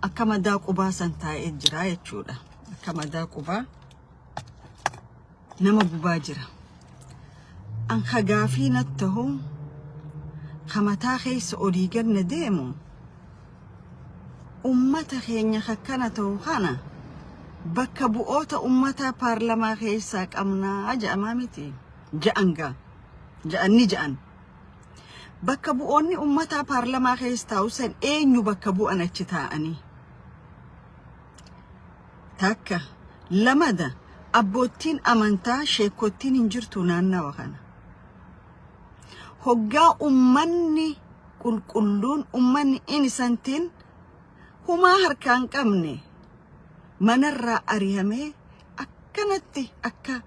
أكما دا قبا سنتاي إجراء يتشودا أكما دا قبا نما بباجرة أن خقافين التهم خمتا خيس أوريقر نديمو أمتا خينيا خكنا توخانا بكا بؤوتا أمتا بارلما خيساك أمنا أجا أمامتي جأنغا جأني جأن بكا بؤوني أمتا بارلما خيستاوسن أينيو بكا بؤنا تشتاءني تاكا لماذا أبوتين أمانتا شيكوتين انجرتو نانا وخانا هقا أماني كلون أماني إنسانتين هما هركان كامني منرى أريامي أكنتي أكا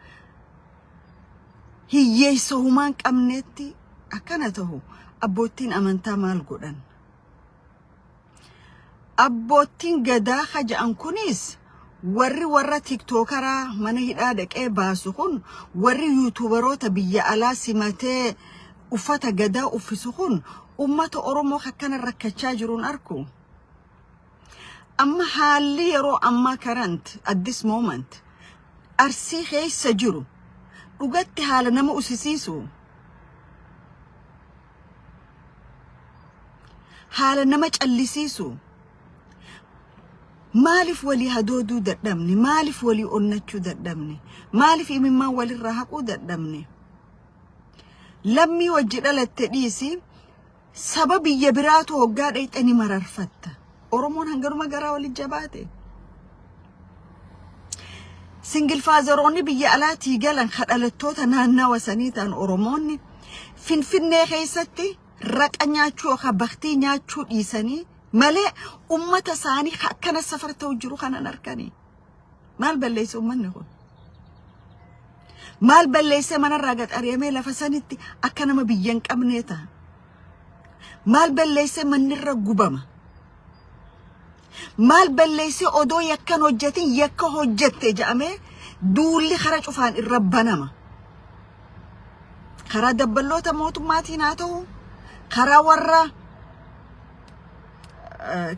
هي يسوهمان كامنتي أكنته أبوتين أمانتا مال قران أبوتين قدا خج أنكونيس warra tiktokara mana hidhaa dhaqee baasu kun warri yuutuubaroota biyya alaa simatee uffata gadaa uffisu kun ummata Oromoo akkana rakkachaa jiruun arku. Amma haalli yeroo amma current at this moment Arsii keessa jiru dhugatti haala nama usisiisu. Haala nama callisiisu. مالف ولي هدودو ددمني مالف ولي أنتشو ددمني مالف إمما ولي الرهقو ددمني لمي وجد للتديسي سبب يبراتو وقاد ايت اني مرر فتا أورمون هنگرو مقرا ولي جباتي سنجل فازروني بيا ألاتي قالن خلالتوتا نانا وسانيتان أورموني فين نيخيستي رك أنياتشو خبختي نياتشو إيساني ملأ أمة ساني كان السفر توجرو خانا نركني مال بليس أمنا خون مال بليس من الرقات أريامي لفسانتي أكنا ما بيانك أمنيتا مال بليس من الرقوبما مال بليس أدو يكن هجتي يكا هجت جامي دولي خرج فان الربنا ما خرا دبلوتا موت ماتيناتو خرا ورا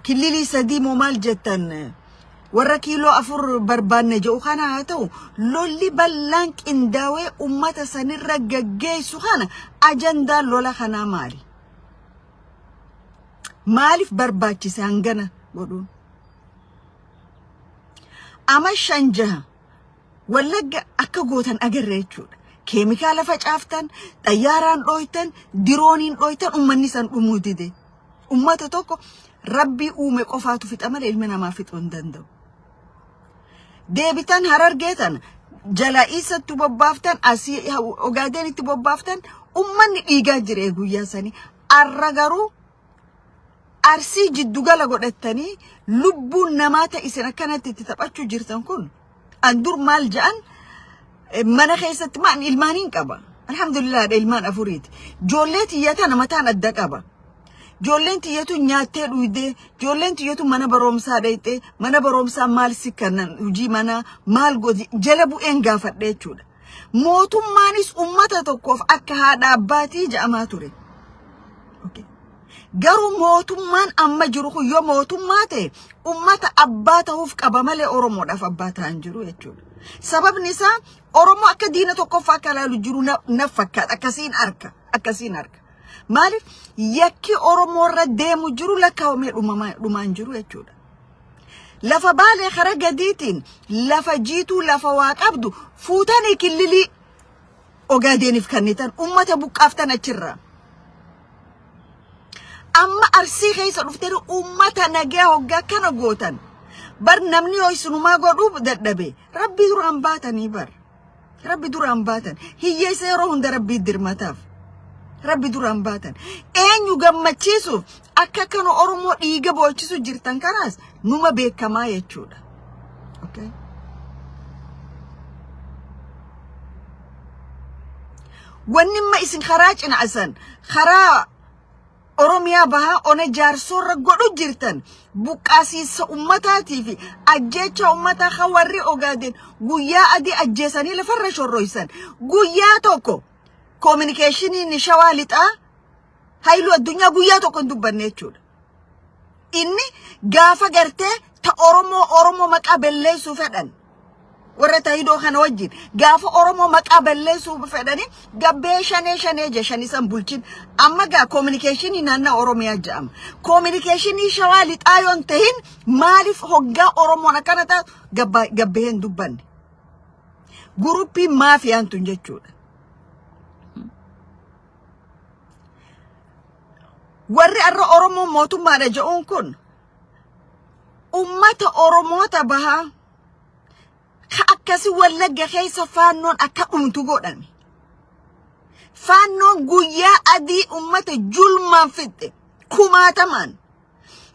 كليلي سديمو مال جتن ورا كيلو أفر بربان جو خانا هاتو لولي بلانك انداوي أمتا سنر جاي سخانا أجندا لولا خانا مالف برباتي سانغانا بودون أما شنجها ولق أكاقوتن أقريتشون كيميكالا فجافتن طياران رويتن درونين رويتن أمانيسان أمودي دي أمتا توكو ربي أومي قفاتو في الأمل إلمنا ما في تندندو ديبتان هرار جيتان جلائسة تبابافتان أسي أغادين تبابافتان أمان إيجا جريغو ياساني الرغارو أرسي جدوغا لغودتاني لبو نماتا إسنا كانت تتبعشو جيرتان كون أندور مال جان مانا خيسة مان إلمانين كابا الحمد لله إلمان أفوريد جوليتي ياتانا متانا الدكابا جولنتي يتو نياتي رويدي جولنتي يتو مانا برومسا دايتي مانا برومسا مال سكنن وجي مانا مال غوزي جلبو انغافت ديتشود موتو مانيس أمتا توقف أكا هادا باتي جاماتوري اوكي غارو موتو مان أما جروخو يو موتو ماتي أمتا أباتا هفك أبا مالي أورومو داف أباتا انجرو يتشود سبب نسا أورومو أكا دينا توقف أكا لالو جرو نفكات أكاسين أركا مالف يكي أورومو رديمو جرو لكا ومي رمان جرو يجودا لفا بالي خرق ديتين لفا جيتو لفا واقبدو فوتاني كللي أغاديني فكانيتان أمتا بوكافتان أجرا أما أرسي خيسا نفتري أمتا نجيه وغا كان غوتان بر نمني ويسنو ما غوروب دردبي ربي دور أنباتاني بر ربي دور أنباتان هي يسيرو هند ربي دير متاف ربي دوران باتن أين يجمع تشيسو أكا كانوا أورمو يجيبوا تشيسو جيرتان كراس نوما بيكما يجودا أوكي ونما إسن خراج إن عسن خرا أوروميا بها أنا جارسو رجعوا جيرتان بوكاسيس أمتاتي في أجيتش أمتا خواري أوغادين غويا أدي أجيساني لفرش الرويسان غويا توكو communication ni shawalita haylo addunya guya to kon dubbanne chuda inni gaafa gartee ta oromoo maqaa balleessuu fedhan warra taayidoo kana wajjin gaafa oromoo maqaa balleessuu fedhani gabbee shanee je san bulchin amma gaa communication naannaa oromiyaa jedhama communication shawaa lixaa yoon tahin maaliif hoggaa oromoon akkana taatu gabbee hin dubbanne guruppii maafiyaan tun jechuudha. warri arra oromoo mootummaadha je'uun kun ummata oromoota bahaa ka akkasi wallagga keessa faannoon akka dhumtu godhame faannoon guyyaa adii ummata julmaan fixxe kumaatamaan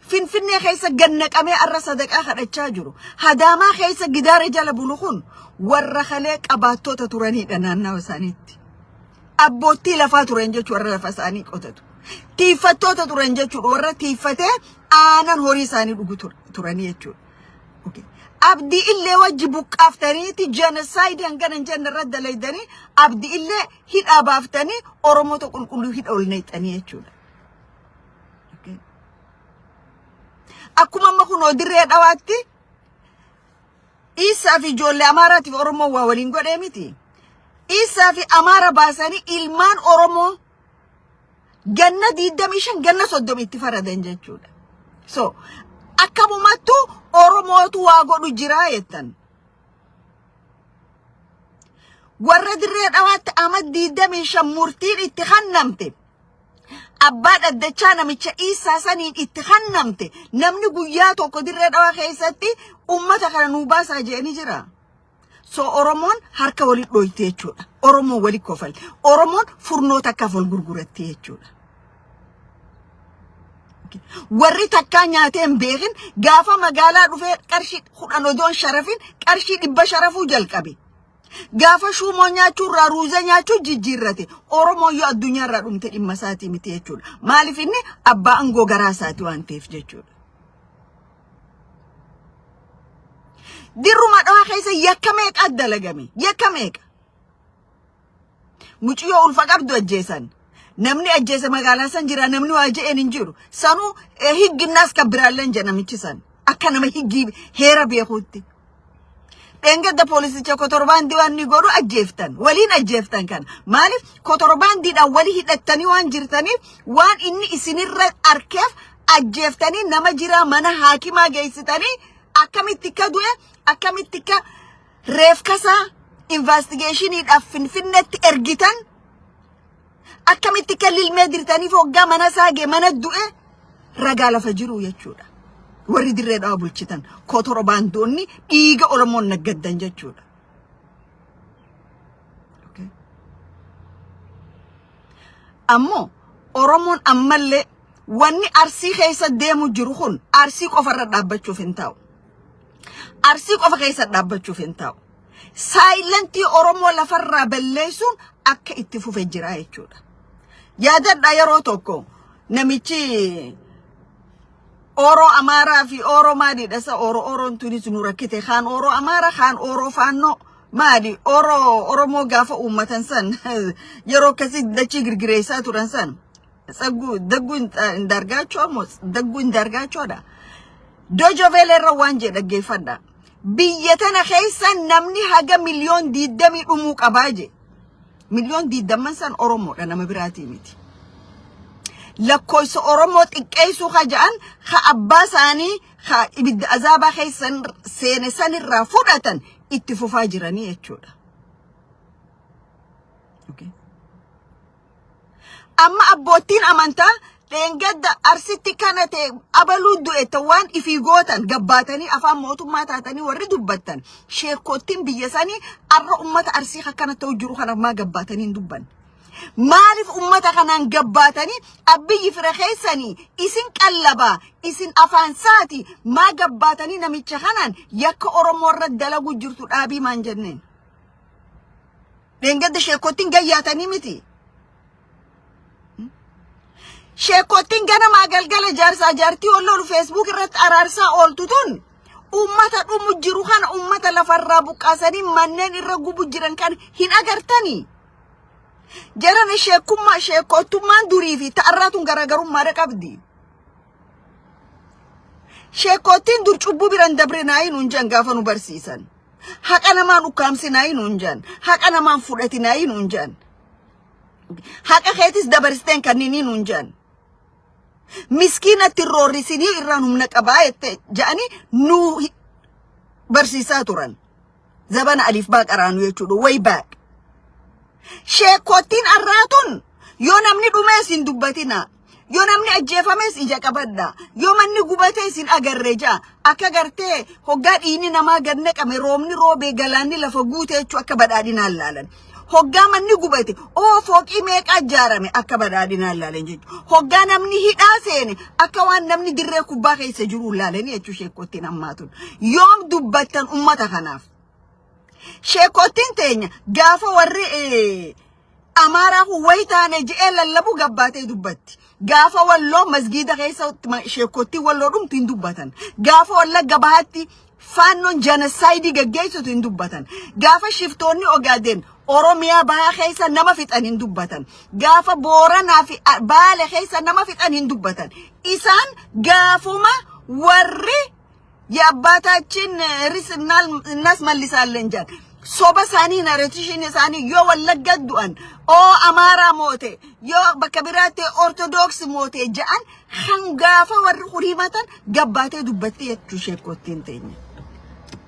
finfinnee keessa gannaqamee arra sadaqaa kadhachaa jiru hadaamaa keessa gidaara jala bulu kun warra kalee qabaattoota turanidha naannawa isaaniitti abboottii lafaa turan jechuu warra lafa isaanii qotatu tiiffattoota turan jechuudha warra tiiffatee aanan horii isaanii dhugu turanii jechuudha. Okay. Abdii illee wajji buqqaaftaniiti genocide hanganan jennarra dalaydanii abdii illee hidhaa baaftanii oromoota qulqulluu hidha ol naqxanii jechuudha. Okay. Akkuma amma kunoo dirree dhawaatti Isaa fi ijoollee Amaaraatiif Oromoo waa waliin godhee miti. Isaa fi Amaara baasanii ilmaan Oromoo ganna 25 ganna 30 itti faradan jechuudha. So akkamumattu Oromootu waa godhu jira jettan. Warra dirree dhawaatti ama 25 murtiin itti hannamte. Abbaa dhaddachaa namicha Isaa saniin itti hannamte namni guyyaa tokko dirree dhawaa keessatti ummata kana nuu baasaa jedhanii jira. So Oromoon harka walitti dhoyte jechuudha. Oromoon walitti kofal. Oromoon furnoota akka wal gurguratti jechuudha. Warri takkaa nyaatee hin beekin gaafa magaalaa dhufee qarshii 10 odoon sharafin qarshii 100 sharafuu jalqabe. Gaafa shuumoo nyaachuu irraa ruuza nyaachuu jijjiirrate Oromoo yoo addunyaa irraa dhumte dhimma isaatii miti jechuudha. Maaliif inni abbaa aangoo garaa isaati waan ta'eef jechuudha. Dirruma dhawaa keessa yakka meeqa dalagame? Yakka meeqa? Muciyyoo ulfa qabdu ajjeesan. Namni ajjeese magaalaa san jira namni waa je'een hin jiru. Sanuu higginnaas kabbiraalleen jedhamichi san. Akka nama higgii heera beekuutti. Engadda poolisicha kotorbaandii waan ni godhu ajjeeftan. Waliin ajjeeftan kana. Maaliif kotorbaandiidhaan walii hidhattanii waan jirtaniif waan inni isinirra arkeef ajjeeftanii nama jira mana haakimaa geessitanii akkamitti ka du'e akkamitti ka reefkasaa investigationiidhaaf finfinnetti ergitan akkamitti ka lilmee dirtaniif hoggaa mana saagee mana du'e ragaa lafa jiru jechuudha. Warri dirree dhawaa bulchitan kotorbaandoonni dhiiga Oromoon naggaddan jechuudha. Okay. Ammoo Oromoon ammallee wanni Arsii keessa deemu jiru kun Arsii qofarra dhaabbachuuf hin ta'u. Arsii qofa keessa dhaabbachuuf hin ta'u. Saayilantii Oromoo lafarraa balleessuun akka itti fufee jira jechuudha. Yaadadhaa yeroo tokko namichi Oro Amara fi Oro Madi dasa Oroon tunis nu rakkite khan Oro Amara khan Oro Fanno Madi Oromoo gaafa ummatan san yeroo kasi dachi girgireessaa turan san daggu indargaachoodha. Dojo Velerra waan jedha dhaggeeffadha. Biyya tana keessa namni haga miliyoon 20 dhumuu qabaa je. Miliyoon 20 san Oromoodha nama biraatii miti. Lakkoofsa Oromoo xiqqeessuu kaja'an ka abbaa isaanii ka ibidda azaabaa keessan seene sanirraa fudhatan itti fufaa jiranii jechuudha. Okay. Amma abboottiin amantaa dheengadda Arsitti kana ta'e abaluu du'etta waan ifii gootan gabbaatanii afaan mootummaa taatanii warri dubbattan sheekottiin biyya sanii arra ummata Arsii akkana ta'u jiru kanammaa gabbaatanii hin dubbanne. Maaliif ummata kanaan gabbaatanii abbiyyi fira keessanii isin qallabaa isin afaan saati maa gabbaatanii namicha kanaan yakka Oromoo irra dalagu jirtu dhaabii maan jenneen. Dheengadda sheekottiin gayyaatanii miti. Sheekottiin ganamaa galgala jaarsaa jaartii olloolu Facebook irratti araarsaa ooltu tun ummata dhumu jiru kana ummata lafarraa buqqaasanii manneen irra gubu jiran kan hin agartanii. Jarana sheekottummaan durii fi ta'arraatuun garaagarummaa qabdi. sheekotiin dur cubbuu biran dabrinaayi nuun jan gaafa nu barsiisan. Haqa namaan ukkaamsinaayi nuun jan. Haqa namaan fudhatinaayi nuun jan. Haqa keetis dabarsteen kannini nuun jan. Miskiinatti roorrisinii irraan humna qabaa jette ja'ani nu barsiisaa turan. Zabana alif baaqaraanu jechuudha way baaq. Sheekotiin arraatun yoo namni dhumee sin dubbatina. Yoo namni ajjeefames ija qabadda. Yoo manni gubatee sin agarree jaa. Akka gartee hoggaa dhiini namaa gad naqame roobni roobee galaanni lafa guute jechuu akka badhaadhinaan laalan. Hoggaa manni gubate fooqii meeqa ijaarame akka badhaadhinaan laalan jechuudha. Hoggaa namni hidhaa seene akka waan namni dirree kubbaa keessa jiru laalanii jechuu sheekottiin ammaatun. Yoom dubbattan ummata kanaaf. Sheekottiin teenya gaafa warri Amaaraa wayitaane je'ee lallabu gabbaatee dubbatti. Gaafa walloo masgiida keessa sheekottiin walloo dhumtu hin dubbatan. Gaafa wallagga bahatti faannoon janasaayidii gaggeessutu hin dubbatan. Gaafa shiftoonni Ogaadeen Oromiyaa bahaa keessa nama fixan hin dubbatan. Gaafa Booranaa fi Baale keessa nama fixan hin dubbatan. Isaan gaafuma warri yaabbaataachin risnaas mallisaalleen jaan. Soba sanii narratishin isaanii yoo wallagga du'an Amaaraa moote yoo bakka biraatti Ortodoks moote ja'an hangaafa warri huriimatan gabbaatee dubbatti jechuu sheekottiin teenya.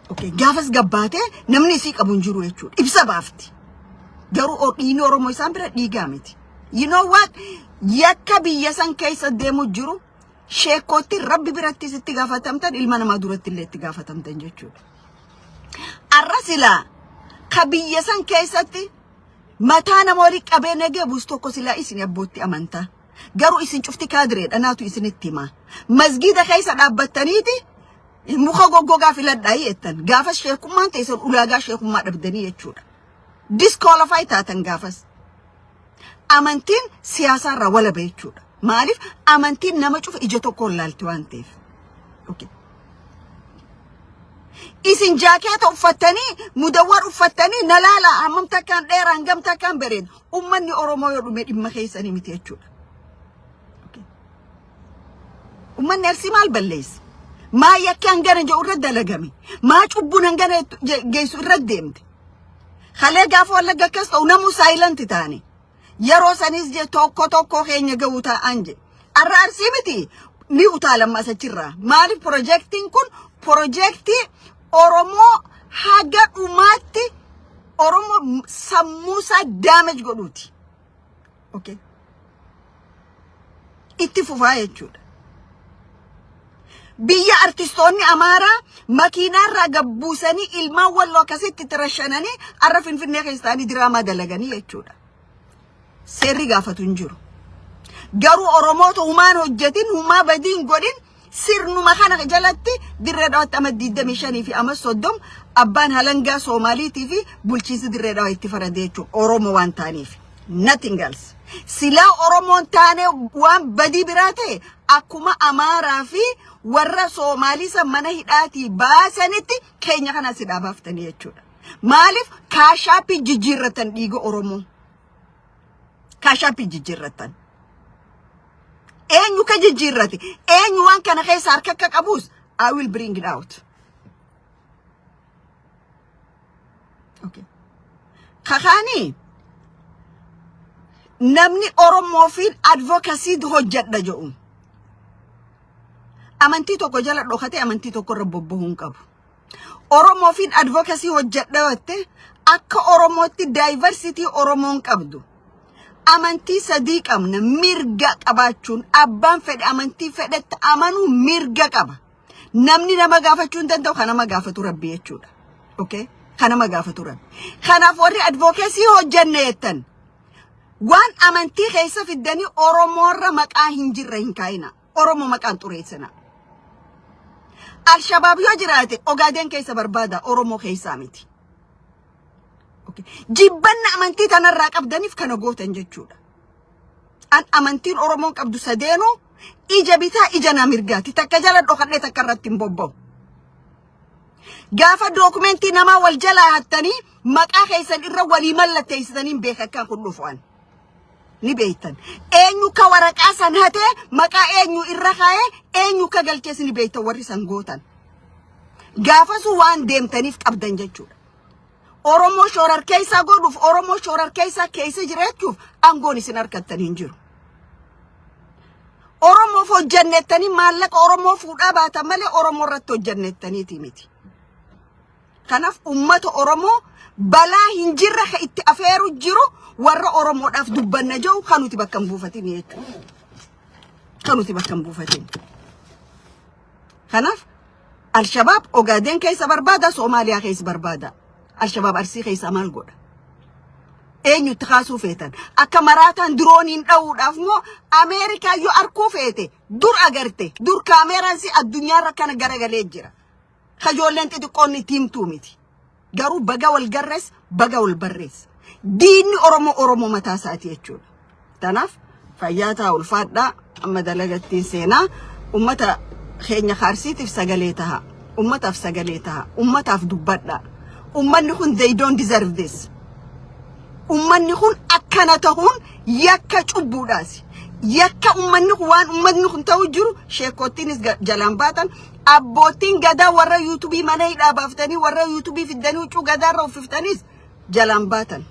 Okay, gaafas gabbaatee namni isii qabu hin jiru jechuudha. Ibsa baafti. Garuu dhiini Oromoo isaan bira dhiigaa miti. You know what? Yakka biyya san keessa deemu jiru sheekottiin Rabbi biratti sitti gaafatamtan ilma namaa duratti illee itti gaafatamtan jechuudha. Arra silaa kabiyya san keessatti mataa namoonni qabee nagee buus tokko silaa isin abbootti amantaa. Garuu isin cufti kaadireedha naatu isinitti himaa. Masgiida keessa dhaabbattaniiti muka goggogaa filadhaa jettan. Gaafas sheekummaan teessan ulaagaa sheekummaa dhabdanii jechuudha. Disqualify taatan gaafas. Amantiin siyaasaarraa walaba jechuudha. Maaliif amantiin nama cufa ija tokkoon laalti waan ta'eef. Okay. Isin jaakeeta uffatanii mudawwar uffatanii nalaala hammam takkaan dheeraa hangam takkaan bareedu ummanni Oromoo yoo dhume dhimma keessanii miti jechuudha. Ummanni arsii maal balleessa? Maa yakki hangana jedhu irra dalagame? Maa cubbuun hangana geessu irra deemte? Halee gaafa wallagga akkas ta'u namuu saayilanti taane. Yeroo sanis je tokko keenya ga'uu taa'an je. Arra arsii miti ni utaalamma asachirraa. Maaliif projektiin kun projektii Oromoo haga dhumaatti Oromoo sammuusaa damage godhuuti. Okay. Itti fufaa jechuudha. Biyya artistoonni Amaaraa makiinaarraa gabbuusanii ilmaan walloo akkasitti itti rashananii arra Finfinnee keessaanii diraamaa dalaganii jechuudha. Seerri gaafatu hin jiru. Garuu Oromootu humaan hojjetin humaa badiin godhin sirnuma kana jalatti dirree dhawaatti ama 25 fi ama 30 abbaan halangaa Soomaaliitii fi bulchiinsi dirree dhawaa itti faradee jechuudha. Oromoo waan taaniif. Nothing else. Sila Oromoon taane waan badii biraa ta'e akkuma Amaaraa fi warra Soomaalisa mana hidhaatii baasanitti keenya kana si dhaabaftanii jechuudha. Maaliif kaashaappii jijjiirratan dhiiga Oromoo. Kaashaappii jijjiirratan. Eenyu ka jijjiirrate? Eenyu waan kana keessa harka akka qabus I will bring it out. Okay. Kakani namni Oromoo fi advocacy hojjedha jedhu. Amantii tokko jala dhokate amantii tokko irra bobbahuun qabu. Oromoo fi advocacy hojjedha watte akka Oromootti diversity Oromoon qabdu. Amantii sadii qabna mirga qabaachuun abbaan fedhe amantii fedhetti amanu mirga qaba. Namni nama gaafachuun danda'u kana nama gaafatu Rabbi jechuudha. Okay? Kana nama gaafatu Rabbi. Kanaaf warri advocacy hojjenne jettan waan amantii keessa fiddanii Oromoorra maqaa hin jirre hin kaayina. Oromoo maqaan xureessina. Al-Shabaab yoo jiraate Ogaadeen keessa barbaada Oromoo keessaa miti. Okay. Jibbanna amantii tanarraa qabdaniif kana gootan jechuudha. An amantiin Oromoon qabdu sadeenuu ija bitaa ija na mirgaati. Takka jala dhokadhee takka irratti hin bobba'u. Gaafa dookumentii namaa wal jalaa hattanii maqaa keessan irra walii mallatteessitanii beeka akkaan kun dhufu'an. نبيتن أنيو كورك أسن هته مكا أنيو الرخاء أنيو كجلكس نبيت ورثان قوتن قافسوا وان ديم تنيف أبدن جتشو أورمو شورر كيسا قولوف أورمو شورر كيسا جريتشوف أنقوني سنار كتنين جيرو أورمو فو جنتني مالك أورمو فو أباتا مالي أورمو رتو جنتني تيميتي كناف أمة أورمو بلا هنجرة خيت أفيرو جيرو ورا أورمو أف دبنا جو خانو تبكم بوفتين يك خانو تبكم بوفتين كناف الشباب أوغادين كيس بربادة صوماليا كيس بربادة الشباب أرسي كيس أمال قول أين يتخاسو فيتن أكامراتان درونين أو أفمو أمريكا يو أركو فيتي دور أغرتي دور كاميرا سي الدنيا ركنا غرغلي جرا خجولن تدقوني تيم توميتي غارو بغا والغرس بغا والبرس ديني أورمو متاساتي يجول تناف فياتا والفادا أما دلغتين سينا أمتا خينيا خارسيتي في سجليتها أمتا في سجليتها أمتا في دبادنا أمني خون they don't deserve this أمني خون أكنتهون يكا تشبوداسي يكا أمني خوان أمني خون توجرو شيكوتينيس جلامباتن أبوتين غدا ورا يوتيوبي مناي لا بافتني ورا يوتيوبي في الدنيا وشو غدا رو فيفتنيس جلامباتن